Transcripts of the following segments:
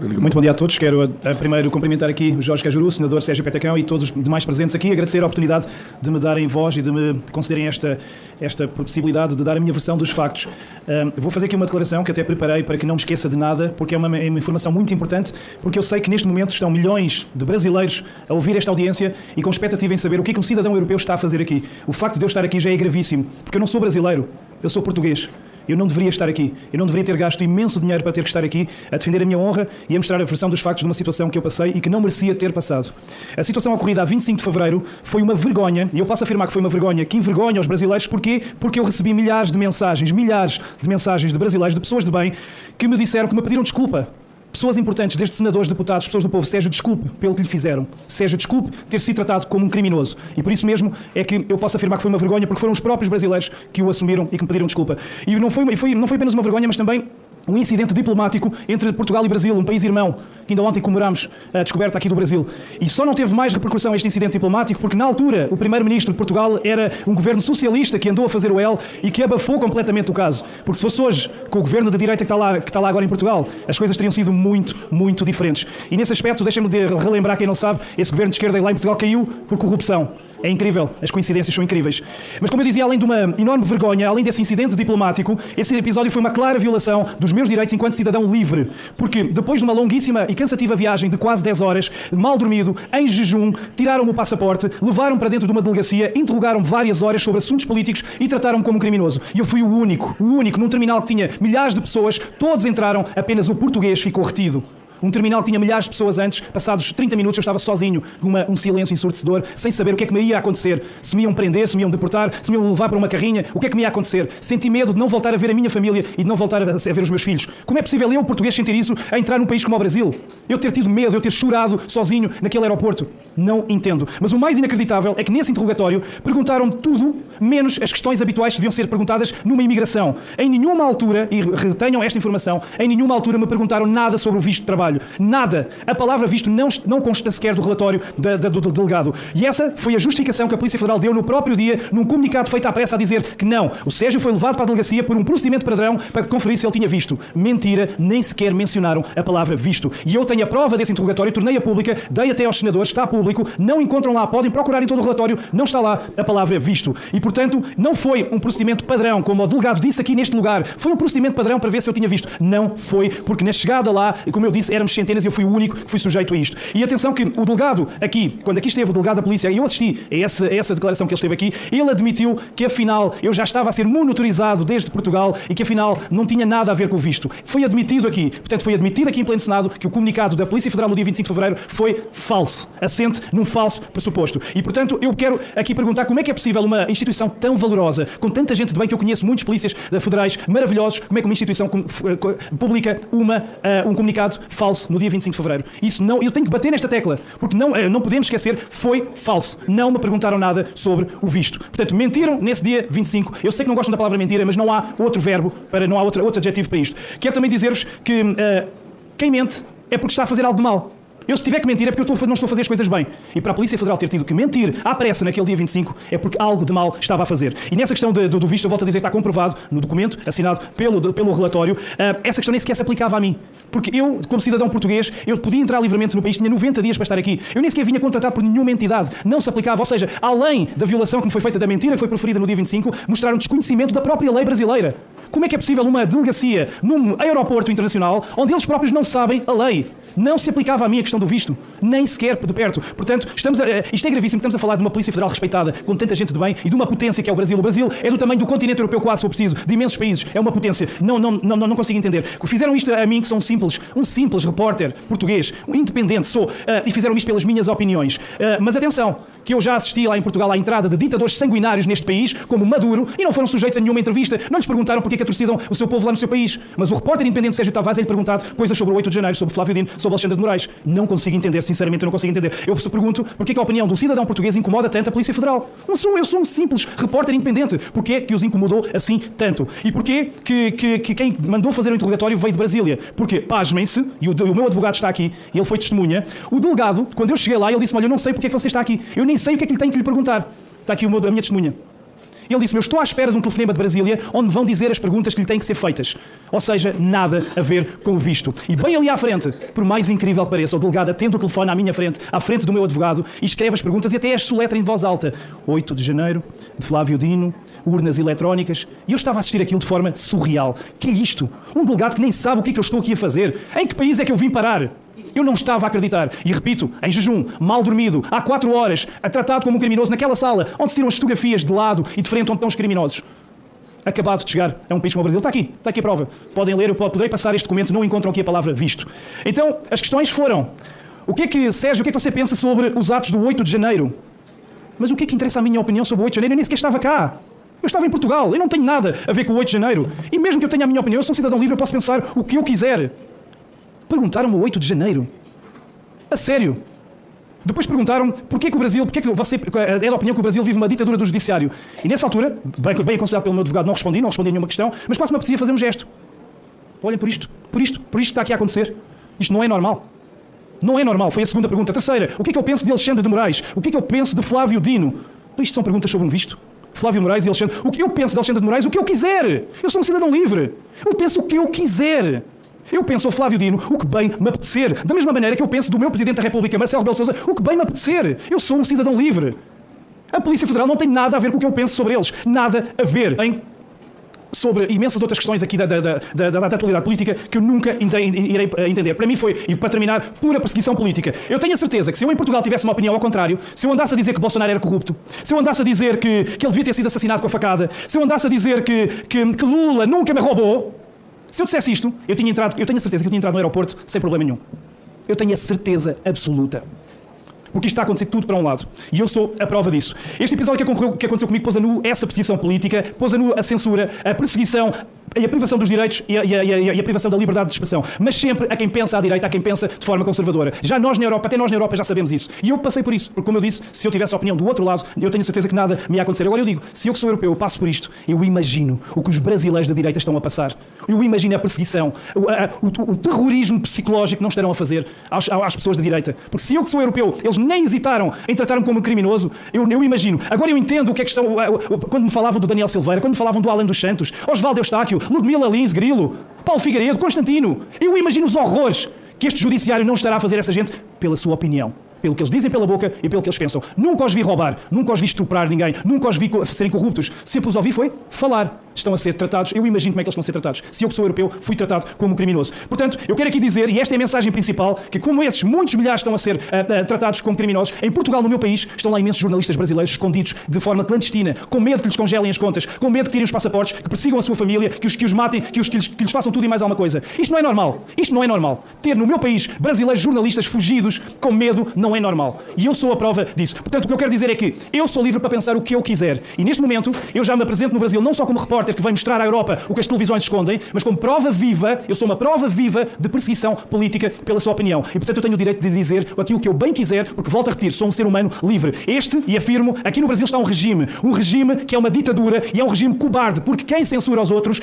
Muito bom dia a todos. Quero primeiro cumprimentar aqui o Jorge Cajuru, o senador Sérgio Petacão e todos os demais presentes aqui, agradecer a oportunidade de me darem voz e de me concederem esta possibilidade de dar a minha versão dos factos. Vou fazer aqui uma declaração que até preparei para que não me esqueça de nada, porque é uma informação muito importante, porque eu sei que neste momento estão milhões de brasileiros a ouvir esta audiência e com expectativa em saber o que é que um cidadão europeu está a fazer aqui. O facto de eu estar aqui já é gravíssimo, porque eu não sou brasileiro, eu sou português. Eu não deveria estar aqui. Eu não deveria ter gasto imenso dinheiro para ter que estar aqui a defender a minha honra e a mostrar a versão dos factos de uma situação que eu passei e que não merecia ter passado. A situação ocorrida a 25 de fevereiro foi uma vergonha, e eu posso afirmar que foi uma vergonha que envergonha os brasileiros. Porquê? Porque eu recebi milhares de mensagens de brasileiros, de pessoas de bem, que me disseram, que me pediram desculpa. Pessoas importantes, desde senadores, deputados, pessoas do povo. Sérgio, desculpe pelo que lhe fizeram. Sérgio, desculpe ter sido tratado como um criminoso. E por isso mesmo é que eu posso afirmar que foi uma vergonha, porque foram os próprios brasileiros que o assumiram e que me pediram desculpa. E não foi apenas uma vergonha, mas também um incidente diplomático entre Portugal e Brasil, um país irmão, que ainda ontem comemoramos a descoberta aqui do Brasil. E só não teve mais repercussão este incidente diplomático porque, na altura, o primeiro-ministro de Portugal era um governo socialista que andou a fazer o L e que abafou completamente o caso. Porque se fosse hoje, com o governo da direita que está lá agora em Portugal, as coisas teriam sido muito, muito diferentes. E nesse aspecto, deixem-me relembrar, quem não sabe, esse governo de esquerda lá em Portugal caiu por corrupção. É incrível, as coincidências são incríveis. Mas como eu dizia, além de uma enorme vergonha, além desse incidente diplomático, esse episódio foi uma clara violação dos meus direitos enquanto cidadão livre. Porque depois de uma longuíssima e cansativa viagem de quase 10 horas, mal dormido, em jejum, tiraram-me o passaporte, levaram-me para dentro de uma delegacia, interrogaram-me várias horas sobre assuntos políticos e trataram-me como um criminoso. E eu fui o único, num terminal que tinha milhares de pessoas, todos entraram, apenas o português ficou retido. Um terminal que tinha milhares de pessoas antes, passados 30 minutos eu estava sozinho, um silêncio ensurdecedor, sem saber o que é que me ia acontecer. Se me iam prender, se me iam deportar, se me iam levar para uma carrinha, o que é que me ia acontecer? Senti medo de não voltar a ver a minha família e de não voltar a ver os meus filhos. Como é possível eu, português, sentir isso a entrar num país como o Brasil? Eu ter tido medo, eu ter chorado sozinho naquele aeroporto? Não entendo. Mas o mais inacreditável é que nesse interrogatório perguntaram-me tudo, menos as questões habituais que deviam ser perguntadas numa imigração. Em nenhuma altura, e retenham esta informação, em nenhuma altura me perguntaram nada sobre o visto de trabalho. Nada. A palavra visto não consta sequer do relatório do delegado. E essa foi a justificação que a Polícia Federal deu no próprio dia, num comunicado feito à pressa a dizer que não. O Sérgio foi levado para a delegacia por um procedimento padrão para conferir se ele tinha visto. Mentira, nem sequer mencionaram a palavra visto. E eu tenho a prova desse interrogatório, tornei-a pública, dei até aos senadores, está público, não encontram lá, podem procurar em todo o relatório, não está lá a palavra visto. E, portanto, não foi um procedimento padrão, como o delegado disse aqui neste lugar, foi um procedimento padrão para ver se eu tinha visto. Não foi, porque na chegada lá, como eu disse, éramos centenas e eu fui o único que fui sujeito a isto. E atenção que o delegado aqui, quando aqui esteve o delegado da polícia, e eu assisti a essa declaração que ele esteve aqui, ele admitiu que afinal eu já estava a ser monitorizado desde Portugal e que afinal não tinha nada a ver com o visto. Foi admitido aqui, portanto foi admitido aqui em pleno Senado que o comunicado da Polícia Federal no dia 25 de fevereiro foi falso, assente num falso pressuposto. E portanto eu quero aqui perguntar como é que é possível uma instituição tão valorosa, com tanta gente de bem que eu conheço, muitos polícias federais maravilhosos, como é que uma instituição publica um comunicado falso no dia 25 de fevereiro. Isso não, eu tenho que bater nesta tecla, porque não podemos esquecer, foi falso. Não me perguntaram nada sobre o visto. Portanto, mentiram nesse dia 25. Eu sei que não gostam da palavra mentira, mas não há outro verbo, não há outro adjetivo para isto. Quero também dizer-vos que quem mente é porque está a fazer algo de mal. Eu, se tiver que mentir, é porque eu não estou a fazer as coisas bem. E para a Polícia Federal ter tido que mentir à pressa naquele dia 25, é porque algo de mal estava a fazer. E nessa questão do visto, eu volto a dizer que está comprovado no documento assinado pelo relatório, essa questão nem sequer se aplicava a mim. Porque eu, como cidadão português, eu podia entrar livremente no país, tinha 90 dias para estar aqui. Eu nem sequer vinha contratado por nenhuma entidade. Não se aplicava. Ou seja, além da violação que me foi feita da mentira que foi proferida no dia 25, mostraram desconhecimento da própria lei brasileira. Como é que é possível uma delegacia num aeroporto internacional onde eles próprios não sabem a lei? Não se aplicava a mim a questão do visto, nem sequer de perto. Portanto, isto é gravíssimo, estamos a falar de uma Polícia Federal respeitada, com tanta gente de bem, e de uma potência que é o Brasil. O Brasil é do tamanho do continente europeu, quase, se for preciso, de imensos países. É uma potência. Não consigo entender. Fizeram isto a mim, que sou um simples repórter português, independente, e fizeram isto pelas minhas opiniões. Mas atenção, que eu já assisti lá em Portugal à entrada de ditadores sanguinários neste país, como Maduro, e não foram sujeitos a nenhuma entrevista, não lhes perguntaram porque é que atrocidam o seu povo lá no seu país. Mas o repórter independente Sérgio Tavares é-lhe perguntado coisas sobre o 8 de janeiro, sobre Flávio Dino, sobre Alexandre de Moraes. Não consigo entender, sinceramente, eu não consigo entender. Eu pergunto porque é que a opinião de um cidadão português incomoda tanto a Polícia Federal. Eu sou um simples repórter independente. Porquê é que os incomodou assim tanto? E porquê que quem mandou fazer o interrogatório veio de Brasília? Porque, pasmem-se, e o meu advogado está aqui, e ele foi testemunha, o delegado, quando eu cheguei lá, ele disse-me: olha, eu não sei porque é que você está aqui. Eu nem sei o que é que lhe tenho que lhe perguntar. Está aqui a minha testemunha. Ele disse-me: eu estou à espera de um telefonema de Brasília onde me vão dizer as perguntas que lhe têm que ser feitas. Ou seja, nada a ver com o visto. E bem ali à frente, por mais incrível que pareça, o delegado atende o telefone à minha frente, à frente do meu advogado, e escreve as perguntas e até as soletra em voz alta. 8 de janeiro, de Flávio Dino, urnas eletrónicas. E eu estava a assistir aquilo de forma surreal. Que é isto? Um delegado que nem sabe o que é que eu estou aqui a fazer. Em que país é que eu vim parar? Eu não estava a acreditar. E repito, em jejum, mal dormido, há 4 horas, tratado como um criminoso naquela sala onde se tiram as fotografias de lado e de frente onde estão os criminosos. Acabado de chegar a um país como o Brasil. Está aqui a prova. Podem ler, eu poderei passar este documento, não encontram aqui a palavra visto. Então, as questões foram: Sérgio, o que é que você pensa sobre os atos do 8 de janeiro? Mas o que é que interessa a minha opinião sobre o 8 de janeiro? Eu nem sequer estava cá. Eu estava em Portugal. Eu não tenho nada a ver com o 8 de janeiro. E mesmo que eu tenha a minha opinião, eu sou um cidadão livre, eu posso pensar o que eu quiser. Perguntaram-me o 8 de janeiro. A sério. Depois perguntaram porquê que o Brasil, porquê que você é da opinião que o Brasil vive uma ditadura do judiciário. E nessa altura, bem aconselhado pelo meu advogado, não respondi a nenhuma questão, mas quase me apetecia fazer um gesto. Olhem por isto que está aqui a acontecer. Isto não é normal. Não é normal. Foi a segunda pergunta. A terceira, o que é que eu penso de Alexandre de Moraes? O que é que eu penso de Flávio Dino? Isto são perguntas sobre um visto. Flávio Moraes e Alexandre. O que eu penso de Alexandre de Moraes? O que eu quiser. Eu sou um cidadão livre. Eu penso o que eu quiser. Eu penso ao Flávio Dino o que bem me apetecer. Da mesma maneira que eu penso do meu Presidente da República, Marcelo Rebelo de Sousa, o que bem me apetecer. Eu sou um cidadão livre. A Polícia Federal não tem nada a ver com o que eu penso sobre eles. Nada a ver. Sobre imensas outras questões aqui da atualidade política que eu nunca irei entender. Para mim foi, e para terminar, pura perseguição política. Eu tenho a certeza que se eu em Portugal tivesse uma opinião ao contrário, se eu andasse a dizer que Bolsonaro era corrupto, se eu andasse a dizer que ele devia ter sido assassinado com a facada, se eu andasse a dizer que Lula nunca me roubou, se eu dissesse isto, eu tenho a certeza que eu tinha entrado no aeroporto sem problema nenhum. Eu tenho a certeza absoluta. Porque isto está a acontecer tudo para um lado. E eu sou a prova disso. Este episódio que aconteceu comigo pôs a nu essa perseguição política, pôs a nu a censura, a perseguição e a privação dos direitos e a privação da liberdade de expressão. Mas sempre a quem pensa à direita, a quem pensa de forma conservadora. Já nós na Europa, até nós na Europa já sabemos isso. E eu passei por isso. Porque, como eu disse, se eu tivesse a opinião do outro lado, eu tenho certeza que nada me ia acontecer. Agora eu digo, se eu que sou europeu, eu passo por isto, eu imagino o que os brasileiros da direita estão a passar. Eu imagino a perseguição, o terrorismo psicológico que não estarão a fazer às pessoas da direita. Porque se eu que sou europeu, eles nem hesitaram em tratar-me como um criminoso, eu imagino. Agora eu entendo o que é que estão... Quando me falavam do Daniel Silveira, quando me falavam do Alan dos Santos, Osvaldo Eustáquio, Ludmila Lins, Grilo, Paulo Figueiredo, Constantino. Eu imagino os horrores que este judiciário não estará a fazer a essa gente pela sua opinião. Pelo que eles dizem pela boca e pelo que eles pensam. Nunca os vi roubar, nunca os vi estuprar ninguém, nunca os vi serem corruptos. Sempre os ouvi foi falar. Estão a ser tratados, eu imagino como é que eles estão a ser tratados. Se eu que sou europeu, fui tratado como criminoso. Portanto, eu quero aqui dizer, e esta é a mensagem principal, que como esses muitos milhares estão a ser tratados como criminosos, em Portugal, no meu país, estão lá imensos jornalistas brasileiros escondidos de forma clandestina, com medo que lhes congelem as contas, com medo que tirem os passaportes, que persigam a sua família, que os matem, que lhes façam tudo e mais alguma coisa. Isto não é normal. Isto não é normal. Ter no meu país brasileiros jornalistas fugidos com medo não é normal. E eu sou a prova disso. Portanto, o que eu quero dizer é que eu sou livre para pensar o que eu quiser. E neste momento, eu já me apresento no Brasil não só como repórter que vem mostrar à Europa o que as televisões escondem, mas como prova viva, eu sou uma prova viva de perseguição política pela sua opinião. E, portanto, eu tenho o direito de dizer aquilo que eu bem quiser, porque, volto a repetir, sou um ser humano livre. E afirmo, aqui no Brasil está um regime que é uma ditadura e é um regime cobarde, porque quem censura os outros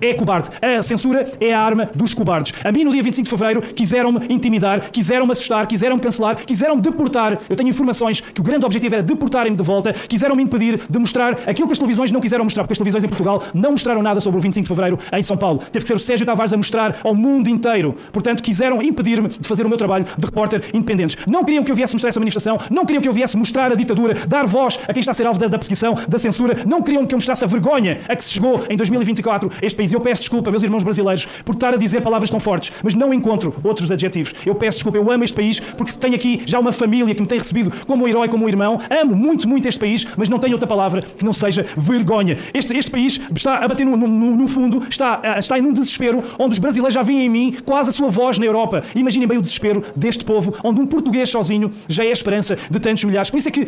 é cobarde. A censura é a arma dos cobardes. A mim, no dia 25 de fevereiro, quiseram-me intimidar, quiseram-me assustar, quiseram-me cancelar, quiseram-me deportar. Eu tenho informações que o grande objetivo era deportarem-me de volta, quiseram-me impedir de mostrar aquilo que as televisões não quiseram mostrar, porque as televisões em Portugal não mostraram nada sobre o 25 de fevereiro em São Paulo. Teve que ser o Sérgio Tavares a mostrar ao mundo inteiro. Portanto, quiseram impedir-me de fazer o meu trabalho de repórter independente. Não queriam que eu viesse mostrar essa manifestação, não queriam que eu viesse mostrar a ditadura, dar voz a quem está a ser alvo da perseguição, da censura, não queriam que eu mostrasse a vergonha a que se chegou em 2024 a este país. Eu peço desculpa, meus irmãos brasileiros, por estar a dizer palavras tão fortes, mas não encontro outros adjetivos. Eu peço desculpa, eu amo este país porque tenho aqui já uma família que me tem recebido como um herói, como um irmão. Amo muito, muito este país, mas não tenho outra palavra que não seja vergonha. Este país está a bater no fundo, está em um desespero onde os brasileiros já veem em mim quase a sua voz na Europa. Imaginem bem o desespero deste povo, onde um português sozinho já é a esperança de tantos milhares. Por isso é que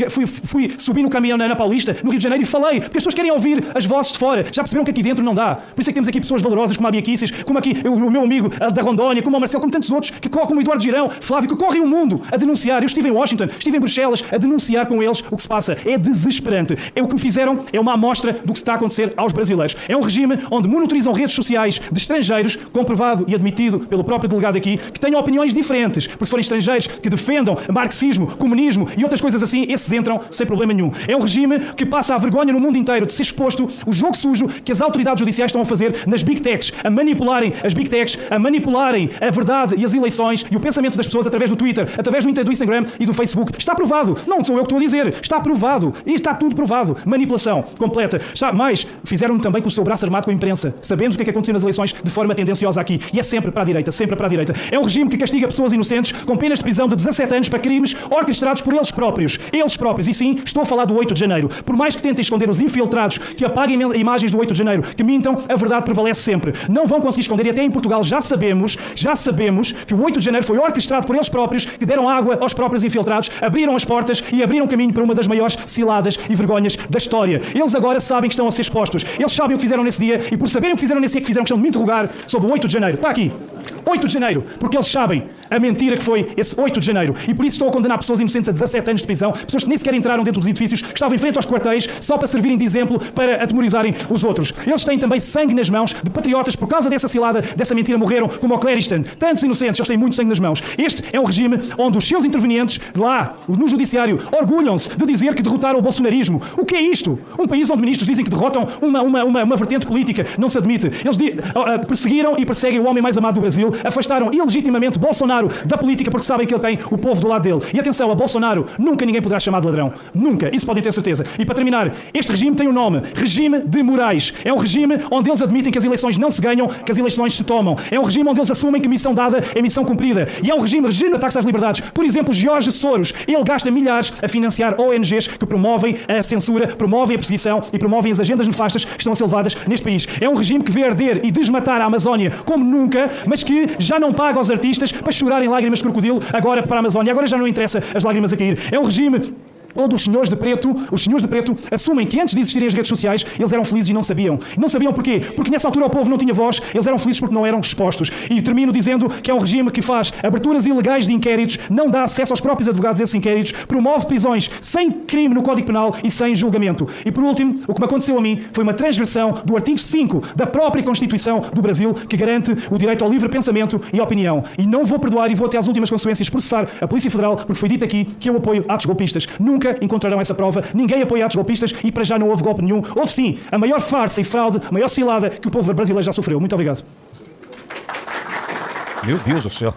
fui subir no caminhão na Paulista, no Rio de Janeiro, e falei, porque as pessoas querem ouvir as vozes de fora. Já perceberam que aqui dentro não dá. Por isso é que temos aqui pessoas valorosas como a Bia Kicis, como aqui o meu amigo da Rondônia, como o Marcelo, como tantos outros, como o Eduardo Jorge Girão, Flávio, que correm o mundo a denunciar. Eu estive em Washington, estive em Bruxelas a denunciar com eles o que se passa. É desesperante. É o que me fizeram, é uma amostra do que está a acontecer aos brasileiros. É um regime onde monitorizam redes sociais de estrangeiros, comprovado e admitido pelo próprio delegado aqui, que tenham opiniões diferentes, porque se forem estrangeiros que defendam marxismo, comunismo e outras coisas assim, esses entram sem problema nenhum. É um regime que passa a vergonha no mundo inteiro de ser exposto o jogo sujo que as autoridades judiciais estão a fazer nas Big Techs, a manipularem as Big Techs, a manipularem a verdade e as eleições e o pensamento das pessoas através do Twitter, através do Instagram e do Facebook. Está provado. Não sou eu que estou a dizer. Está provado. E está tudo provado. Manipulação completa. Mais, fizeram também com o seu braço armado com a imprensa. Sabemos o que é que aconteceu nas eleições de forma tendenciosa aqui. E é sempre para a direita, sempre para a direita. É um regime que castiga pessoas inocentes com penas de prisão de 17 anos para crimes orquestrados por eles próprios. Eles próprios. E sim, estou a falar do 8 de janeiro. Por mais que tentem esconder os infiltrados, que apaguem imagens do 8 de janeiro, que mintam, a verdade prevalece sempre. Não vão conseguir esconder. E até em Portugal já sabemos que o 8 de janeiro foi orquestrado por eles próprios, que deram água aos próprios infiltrados, abriram as portas e abriram caminho para uma das maiores ciladas e vergonhas da história. Eles agora sabem que estão a ser expostos. Eles sabem o que fizeram nesse dia e por saberem o que fizeram nesse dia que fizeram questão de me interrogar sobre o 8 de janeiro. Está aqui. 8 de janeiro. Porque eles sabem a mentira que foi esse 8 de janeiro. E por isso estou a condenar pessoas inocentes a 17 anos de prisão, pessoas que nem sequer entraram dentro dos edifícios, que estavam em frente aos quartéis, só para servirem de exemplo para atemorizarem os outros. Eles têm também sangue nas mãos de patriotas por causa dessa cilada, dessa mentira morreram, como o Clériston. Tantos inocentes, eles têm muito sangue nas mãos. Este é um regime onde os seus intervenientes lá, no judiciário, orgulham-se de dizer que derrotaram o bolsonarismo. O que é isto? Um país onde ministros dizem que derrotam uma vertente política. Não se admite. Eles perseguiram e perseguem o homem mais amado do Brasil, afastaram ilegitimamente Bolsonaro da política porque sabem que ele tem o povo do lado dele. E atenção, a Bolsonaro nunca ninguém poderá chamar de ladrão. Nunca. Isso podem ter certeza. E para terminar, este regime tem um nome. Regime de Moraes. É um regime onde eles admitem que as eleições não se ganham, que as eleições se tomam. É um regime onde eles assumem que missão dada é missão cumprida. E é um regime de ataques às liberdades. Por exemplo, Jorge Soros. Ele gasta milhares a financiar ONGs que promovem a censura, promovem a perseguição e promovem as agendas nefastas que estão a ser levadas neste país. É um regime que vê arder e desmatar a Amazónia como nunca, mas que já não paga aos artistas para chorarem lágrimas de crocodilo agora para a Amazónia. Agora já não interessa as lágrimas a cair. É um regime onde os senhores de preto assumem que antes de existirem as redes sociais, eles eram felizes e não sabiam. Não sabiam porquê? Porque nessa altura o povo não tinha voz, eles eram felizes porque não eram expostos. E termino dizendo que é um regime que faz aberturas ilegais de inquéritos, não dá acesso aos próprios advogados a esses inquéritos, promove prisões sem crime no Código Penal e sem julgamento. E por último, o que me aconteceu a mim foi uma transgressão do artigo 5 da própria Constituição do Brasil, que garante o direito ao livre pensamento e opinião. E não vou perdoar e vou até às últimas consequências processar a Polícia Federal, porque foi dito aqui que eu apoio atos golpistas. Nunca encontrarão essa prova, ninguém apoia atos golpistas e para já não houve golpe nenhum. Houve sim a maior farsa e fraude, a maior cilada que o povo brasileiro já sofreu. Muito obrigado. Meu Deus do céu.